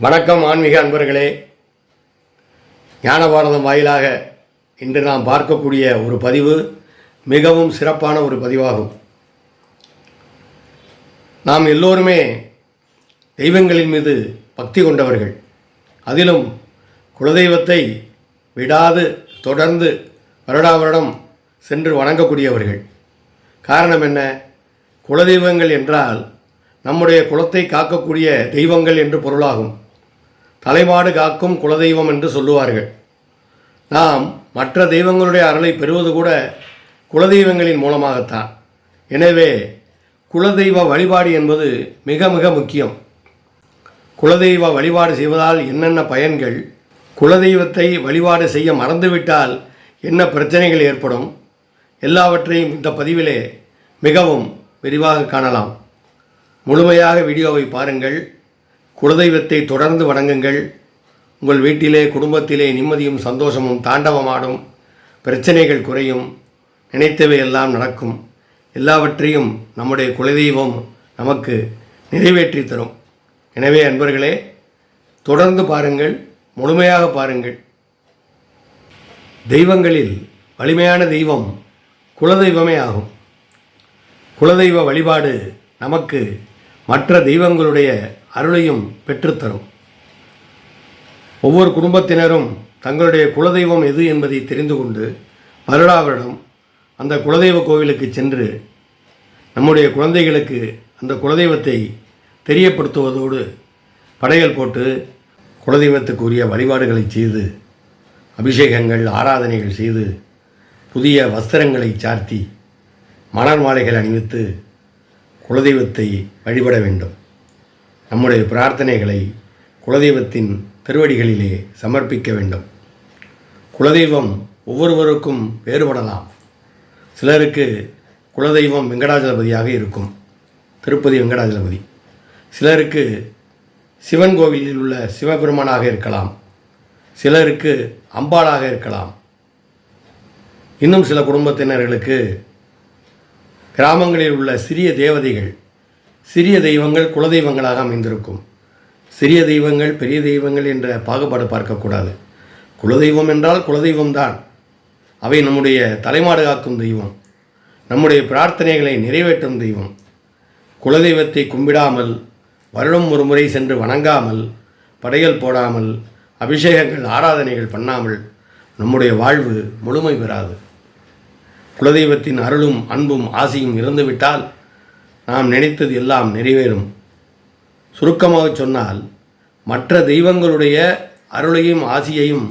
வணக்கம் ஆன்மீக அன்பர்களே. ஞான பாரதம் வாயிலாக இன்று நாம் பார்க்கக்கூடிய ஒரு பதிவு மிகவும் சிறப்பான ஒரு பதிவாகும். நாம் எல்லோருமே தெய்வங்களின் மீது பக்தி கொண்டவர்கள். அதிலும் குலதெய்வத்தை விடாது தொடர்ந்து வருடா வருடம் சென்று வணங்கக்கூடியவர்கள். காரணம் என்ன? குலதெய்வங்கள் என்றால் நம்முடைய குலத்தை காக்கக்கூடிய தெய்வங்கள் என்று பொருளாகும். தலைமாடு காக்கும் குலதெய்வம் என்று சொல்லுவார்கள். நாம் மற்ற தெய்வங்களுடைய அருளை பெறுவது கூட குலதெய்வங்களின் மூலமாகத்தான். எனவே குலதெய்வ வழிபாடு என்பது மிக மிக முக்கியம். குலதெய்வ வழிபாடு செய்வதால் என்னென்ன பயன்கள், குலதெய்வத்தை வழிபாடு செய்ய மறந்துவிட்டால் என்ன பிரச்சனைகள் ஏற்படும், எல்லாவற்றையும் இந்த பதிவிலே மிகவும் விரிவாக காணலாம். முழுமையாக வீடியோவை பாருங்கள். குலதெய்வத்தை தொடர்ந்து வணங்குங்கள். உங்கள் வீட்டிலே குடும்பத்திலே நிம்மதியும் சந்தோஷமும் தாண்டவமாடும். பிரச்சனைகள் குறையும். நினைத்தவை எல்லாம் நடக்கும். எல்லாவற்றையும் நம்முடைய குலதெய்வம் நமக்கு நிறைவேற்றி தரும். எனவே அன்பர்களே, தொடர்ந்து பாருங்கள், முழுமையாக பாருங்கள். தெய்வங்களில் வலிமையான தெய்வம் குலதெய்வமே ஆகும். குலதெய்வ வழிபாடு நமக்கு மற்ற தெய்வங்களுடைய அருளையும் பெற்றுத்தரும். ஒவ்வொரு குடும்பத்தினரும் தங்களுடைய குலதெய்வம் எது என்பதை தெரிந்து கொண்டு வருடா வருடம் அந்த குலதெய்வ கோவிலுக்கு சென்று நம்முடைய குழந்தைகளுக்கு அந்த குலதெய்வத்தை தெரியப்படுத்துவதோடு படையல் போட்டு குலதெய்வத்துக்குரிய வழிபாடுகளை செய்து அபிஷேகங்கள் ஆராதனைகள் செய்து புதிய வஸ்திரங்களை சார்த்தி மலர் மாலைகள் அணிவித்து குலதெய்வத்தை வழிபட வேண்டும். நம்முடைய பிரார்த்தனைகளை குலதெய்வத்தின் திருவடிகளிலே சமர்ப்பிக்க வேண்டும். குலதெய்வம் ஒவ்வொருவருக்கும் வேறுபடலாம். சிலருக்கு குலதெய்வம் வெங்கடாஜலபதியாக இருக்கும், திருப்பதி வெங்கடாஜலபதி. சிலருக்கு சிவன் கோவிலில் உள்ள சிவபெருமானாக இருக்கலாம். சிலருக்கு அம்பாளாக இருக்கலாம். இன்னும் சில குடும்பத்தினர்களுக்கு கிராமங்களில் உள்ள சிறிய தேவதைகள், சிறிய தெய்வங்கள் குலதெய்வங்களாக அமைந்திருக்கும். சிறிய தெய்வங்கள் பெரிய தெய்வங்கள் என்ற பாகுபாடு பார்க்கக்கூடாது. குலதெய்வம் என்றால் குலதெய்வம்தான். அவை நம்முடைய தலைமாடு காக்கும் தெய்வம், நம்முடைய பிரார்த்தனைகளை நிறைவேற்றும் தெய்வம். குலதெய்வத்தை கும்பிடாமல், வருடம் ஒரு முறை சென்று வணங்காமல், படையல் போடாமல், அபிஷேகங்கள் ஆராதனைகள் பண்ணாமல் நம்முடைய வாழ்வு முழுமை பெறாது. குலதெய்வத்தின் அருளும் அன்பும் ஆசையும் இருந்துவிட்டால் நாம் நினைத்தது எல்லாம் நிறைவேறும். சுருக்கமாக சொன்னால், மற்ற தெய்வங்களுடைய அருளையும் ஆசையையும்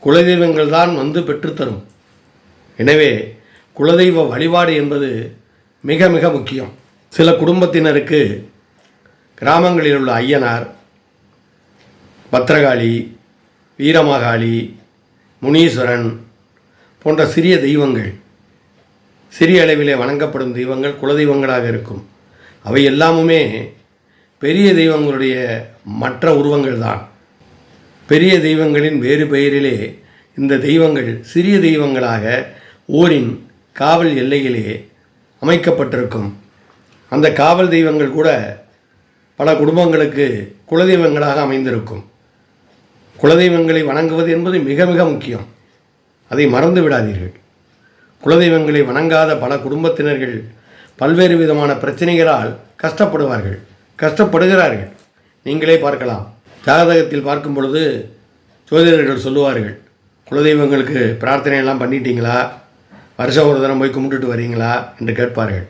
குலதெய்வங்கள் தான் வந்து பெற்றுத்தரும். எனவே குலதெய்வ வழிபாடு என்பது மிக மிக முக்கியம். சில குடும்பத்தினருக்கு கிராமங்களில் உள்ள ஐயனார், பத்திரகாளி, வீரமாகாளி, முனீஸ்வரன் போன்ற சிறிய தெய்வங்கள், சிறிய அளவிலே வணங்கப்படும் தெய்வங்கள் குலதெய்வங்களாக இருக்கும். அவை எல்லாமுமே பெரிய தெய்வங்களுடைய மற்ற உருவங்கள் தான். பெரிய தெய்வங்களின் வேறு பெயரிலே இந்த தெய்வங்கள் சிறிய தெய்வங்களாக ஊரின் காவல் எல்லையிலே அமைக்கப்பட்டிருக்கும். அந்த காவல் தெய்வங்கள் கூட பல குடும்பங்களுக்கு குலதெய்வங்களாக அமைந்திருக்கும். குலதெய்வங்களை வணங்குவது என்பது மிக மிக முக்கியம். அதை மறந்து விடாதீர்கள். குலதெய்வங்களை வணங்காத பல குடும்பத்தினர்கள் பல்வேறு விதமான பிரச்சனைகளால் கஷ்டப்படுகிறார்கள். நீங்களே பார்க்கலாம். ஜாதகத்தில் பார்க்கும் பொழுது ஜோதிடர்கள் சொல்லுவார்கள், குலதெய்வங்களுக்கு பிரார்த்தனையெல்லாம் பண்ணிட்டீங்களா, வருஷம் ஒரு தரம் போய் கும்பிட்டுட்டு வரீங்களா என்று கேட்பார்கள்.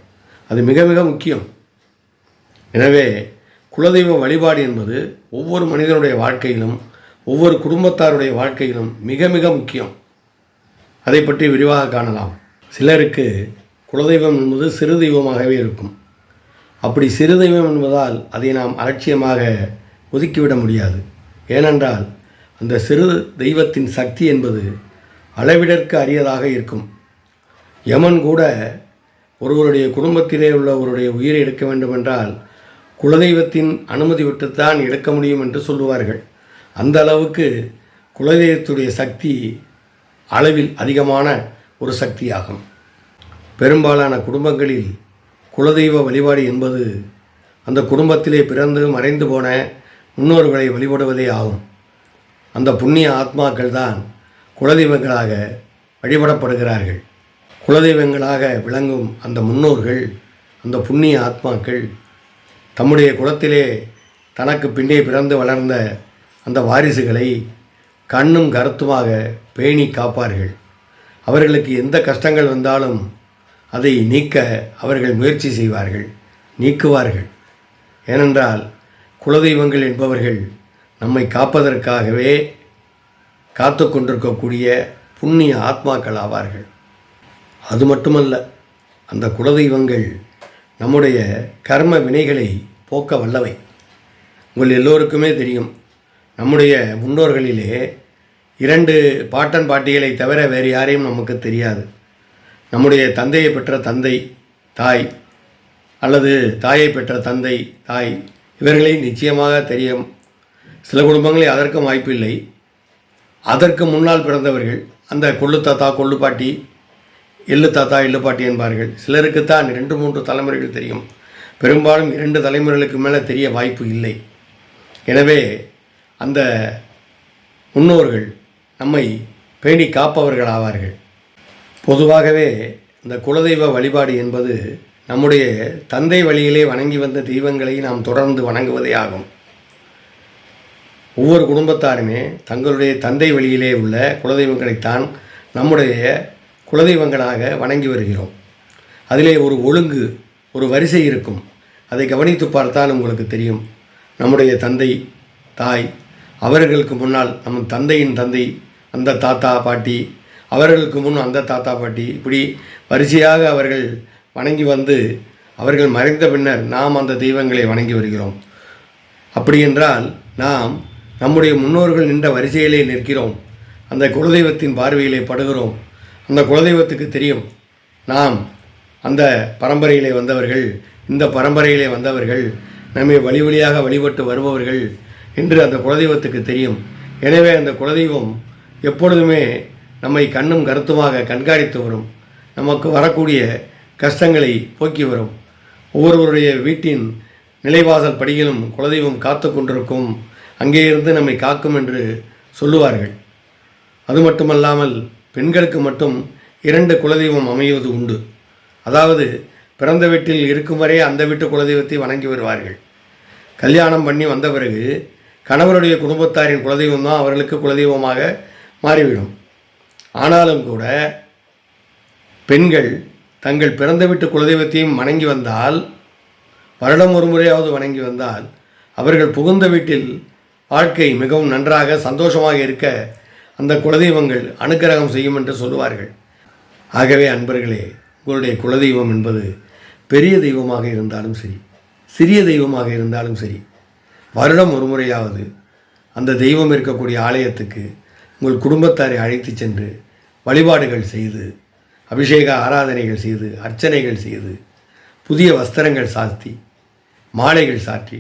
அது மிக மிக முக்கியம். எனவே குலதெய்வ வழிபாடு என்பது ஒவ்வொரு மனிதனுடைய வாழ்க்கையிலும், ஒவ்வொரு குடும்பத்தாருடைய வாழ்க்கையிலும் மிக மிக முக்கியம். அதை பற்றி விரிவாக காணலாம். சிலருக்கு குலதெய்வம் என்பது சிறு தெய்வமாகவே இருக்கும். அப்படி சிறு தெய்வம் என்பதால் அதை நாம் அலட்சியமாக ஒதுக்கிவிட முடியாது. ஏனென்றால் அந்த சிறு தெய்வத்தின் சக்தி என்பது அளவிடற்கு அரியதாக இருக்கும். யமன் கூட ஒருவருடைய குடும்பத்திலே உள்ளவருடைய உயிரை எடுக்க வேண்டுமென்றால் குலதெய்வத்தின் அனுமதி விட்டுத்தான் எடுக்க முடியும் என்று சொல்லுவார்கள். அந்த அளவுக்கு குலதெய்வத்துடைய சக்தி அளவில் அதிகமான ஒரு சக்தியாகும். பெரும்பாலான குடும்பங்களில் குலதெய்வ வழிபாடு என்பது அந்த குடும்பத்திலே பிறந்து மறைந்து போன முன்னோர்களை வழிபடுவதே ஆகும். அந்த புண்ணிய ஆத்மாக்கள் தான் குலதெய்வங்களாக வழிபடப்படுகிறார்கள். குலதெய்வங்களாக விளங்கும் அந்த முன்னோர்கள், அந்த புண்ணிய ஆத்மாக்கள் தம்முடைய குலத்திலே தனக்கு பின்னே பிறந்து வளர்ந்த அந்த வாரிசுகளை கண்ணும் கருத்துமாக பேணி காப்பார்கள். அவர்களுக்கு எந்த கஷ்டங்கள் வந்தாலும் அதை நீக்க அவர்கள் முயற்சி செய்வார்கள், நீக்குவார்கள். ஏனென்றால் குலதெய்வங்கள் என்பவர்கள் நம்மை காப்பதற்காகவே காத்து கொண்டிருக்கக்கூடிய புண்ணிய ஆத்மாக்கள் ஆவார்கள். அது மட்டுமல்ல, அந்த குலதெய்வங்கள் நம்முடைய கர்ம வினைகளை போக்க வல்லவை. உங்கள் எல்லோருக்குமே தெரியும், நம்முடைய முன்னோர்களிலே 2 பாட்டன் பாட்டிகளை தவிர வேறு யாரையும் நமக்கு தெரியாது. நம்முடைய தந்தையை பெற்ற தந்தை தாய் அல்லது தாயை பெற்ற தந்தை தாய், இவர்களை நிச்சயமாக தெரியும். சில குடும்பங்களில் அதற்கும் வாய்ப்பில்லை. அதற்கு முன்னால் பிறந்தவர்கள், அந்த கொள்ளு தாத்தா கொள்ளு பாட்டி, எள்ளு தாத்தா எள்ளு பாட்டி என்பார்கள். சிலருக்குத்தான் 2-3 தலைமுறைகள் தெரியும். பெரும்பாலும் 2 தலைமுறைகளுக்கு மேலே தெரிய வாய்ப்பு இல்லை. எனவே அந்த முன்னோர்கள் நம்மை பேணி காப்பவர்கள் ஆவார்கள். பொதுவாகவே இந்த குலதெய்வ வழிபாடு என்பது நம்முடைய தந்தை வழியிலே வணங்கி வந்த தெய்வங்களை நாம் தொடர்ந்து வணங்குவதே ஆகும். ஒவ்வொரு குடும்பத்தாருமே தங்களுடைய தந்தை வழியிலே உள்ள குலதெய்வங்களைத்தான் நம்முடைய குலதெய்வங்களாக வணங்கி வருகிறோம். அதிலே ஒரு ஒழுங்கு, ஒரு வரிசை இருக்கும். அதை கவனித்து பார்த்தால் உங்களுக்கு தெரியும். நம்முடைய தந்தை தாய், அவர்களுக்கு முன்னால் நம் தந்தையின் தந்தை அந்த தாத்தா பாட்டி, அவர்களுக்கு முன் அந்த தாத்தா பாட்டி, இப்படி வரிசையாக அவர்கள் வணங்கி வந்து அவர்கள் மறைந்த பின்னர் நாம் அந்த தெய்வங்களை வணங்கி வருகிறோம். அப்படி என்றால் நாம் நம்முடைய முன்னோர்கள் நின்ற வரிசையிலே நிற்கிறோம். அந்த குலதெய்வத்தின் பார்வையிலே படுகிறோம். அந்த குலதெய்வத்துக்கு தெரியும் நாம் அந்த பரம்பரையிலே வந்தவர்கள், இந்த பரம்பரையிலே வந்தவர்கள், நம்மை வழி வழியாக வழிபட்டு வருபவர்கள் என்று அந்த குலதெய்வத்துக்கு தெரியும். எனவே அந்த குலதெய்வம் எப்பொழுதுமே நம்மை கண்ணும் கருத்துமாக கண்காணித்து வரும். நமக்கு வரக்கூடிய கஷ்டங்களை போக்கி வரும். ஒவ்வொருவருடைய வீட்டின் நிலைவாசல் படியிலும் குலதெய்வம் காத்து கொண்டிருக்கும், அங்கே இருந்து நம்மை காக்கும் என்று சொல்லுவார்கள். அது மட்டுமல்லாமல் பெண்களுக்கு மட்டும் 2 குலதெய்வம் அமைவது உண்டு. அதாவது பிறந்த வீட்டில் இருக்கும் வரை அந்த வீட்டு குலதெய்வத்தை வணங்கி வருவார்கள். கல்யாணம் பண்ணி வந்த பிறகு கணவருடைய குடும்பத்தாரின் குலதெய்வம் தான் அவர்களுக்கு குலதெய்வமாக மாறிவிடும். ஆனாலும் கூட பெண்கள் தங்கள் பிறந்த வீட்டு குலதெய்வத்தையும் வணங்கி வந்தால், வருடம் ஒரு முறையாவது வணங்கி வந்தால், அவர்கள் புகுந்த வீட்டில் வாழ்க்கை மிகவும் நன்றாக சந்தோஷமாக இருக்க அந்த குலதெய்வங்கள் அனுக்கிரகம் செய்யும் என்று சொல்லுவார்கள். ஆகவே அன்பர்களே, உங்களுடைய குலதெய்வம் என்பது பெரிய தெய்வமாக இருந்தாலும் சரி, சிறிய தெய்வமாக இருந்தாலும் சரி, வருடம் ஒரு முறையாவது அந்த தெய்வம் இருக்கக்கூடிய ஆலயத்துக்கு உங்கள் குடும்பத்தாரை அழைத்து சென்று வழிபாடுகள் செய்து, அபிஷேக ஆராதனைகள் செய்து, அர்ச்சனைகள் செய்து, புதிய வஸ்திரங்கள் சாத்தி, மாலைகள் சாற்றி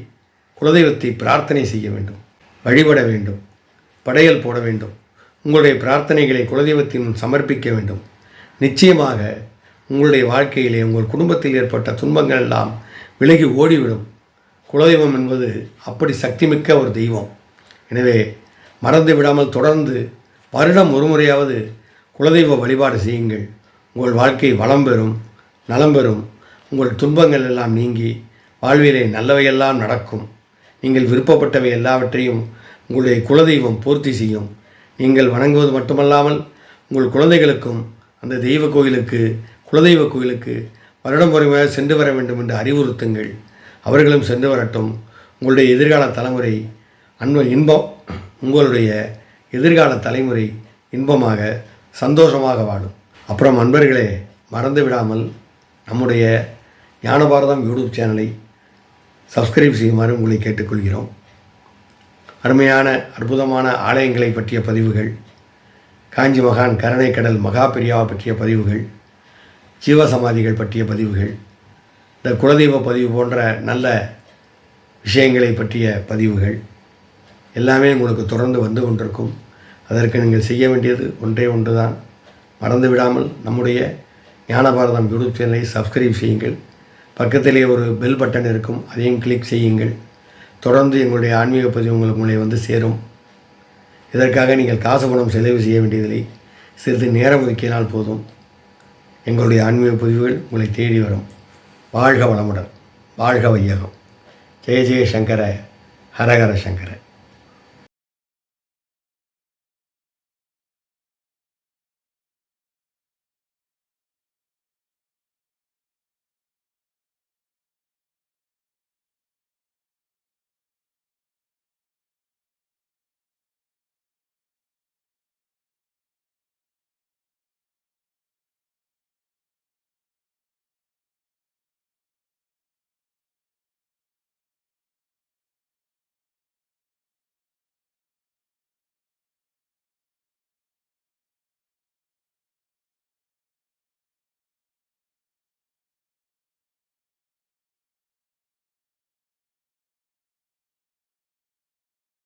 குலதெய்வத்தை பிரார்த்தனை செய்ய வேண்டும், வழிபட வேண்டும், படையல் போட வேண்டும். உங்களுடைய பிரார்த்தனைகளை குலதெய்வத்தின் சமர்ப்பிக்க வேண்டும். நிச்சயமாக உங்களுடைய வாழ்க்கையிலே உங்கள் குடும்பத்தில் ஏற்பட்ட துன்பங்கள் எல்லாம் விலகி ஓடிவிடும். குலதெய்வம் என்பது அப்படி சக்திமிக்க ஒரு தெய்வம். எனவே மறந்து விடாமல் தொடர்ந்து வருடம் ஒரு முறையாவது குலதெய்வ வழிபாடு செய்யுங்கள். உங்கள் வாழ்க்கை வளம் பெறும், நலம் பெறும். உங்கள் துன்பங்கள் எல்லாம் நீங்கி வாழ்விலே நல்லவையெல்லாம் நடக்கும். நீங்கள் விருப்பப்பட்டவை எல்லாவற்றையும் உங்களுடைய குலதெய்வம் பூர்த்தி செய்யும். நீங்கள் வணங்குவது மட்டுமல்லாமல் உங்கள் குழந்தைகளுக்கும் அந்த தெய்வ கோயிலுக்கு, குலதெய்வ கோயிலுக்கு வருடம் முறையாக சென்று வர வேண்டும் என்று அறிவுறுத்துங்கள். அவர்களும் சென்று வரட்டும். உங்களுடைய எதிர்கால தலைமுறை இன்பம், உங்களுடைய எதிர்கால தலைமுறை இன்பமாக சந்தோஷமாக வாழும். அப்புறம் அன்பர்களே, மறந்து விடாமல் நம்முடைய ஞானபாரதம் யூடியூப் சேனலை சப்ஸ்கிரைப் செய்யுமாறு உங்களை கேட்டுக்கொள்கிறோம். அருமையான அற்புதமான ஆலயங்களை பற்றிய பதிவுகள், காஞ்சி மகான் கருணைக்கடல் மகா பெரியாவை பற்றிய பதிவுகள், ஜீவசமாதிகள் பற்றிய பதிவுகள், இந்த குலதெய்வ பதிவு போன்ற நல்ல விஷயங்களை பற்றிய பதிவுகள் எல்லாமே உங்களுக்கு தொடர்ந்து வந்து கொண்டிருக்கும். அதற்கு நீங்கள் செய்ய வேண்டியது ஒன்றே ஒன்று தான். மறந்து விடாமல் நம்முடைய ஞானபாரதம் யூடியூப் சேனலை சப்ஸ்கிரைப் செய்யுங்கள். பக்கத்திலே ஒரு பெல் பட்டன் இருக்கும், அதையும் கிளிக் செய்யுங்கள். தொடர்ந்து எங்களுடைய ஆன்மீக பதிவு உங்களுக்கு உங்களை வந்து சேரும். இதற்காக நீங்கள் காசு பணம் செலவு செய்ய வேண்டியதில்லை. சிறிது நேரம் ஒதுக்கினால் போதும். எங்களுடைய ஆன்மீக பதிவுகள் உங்களை தேடி வரும். வாழ்க வளமுடன், வாழ்க வையகம். ஜெய ஜெய சங்கர, ஹரஹர சங்கர.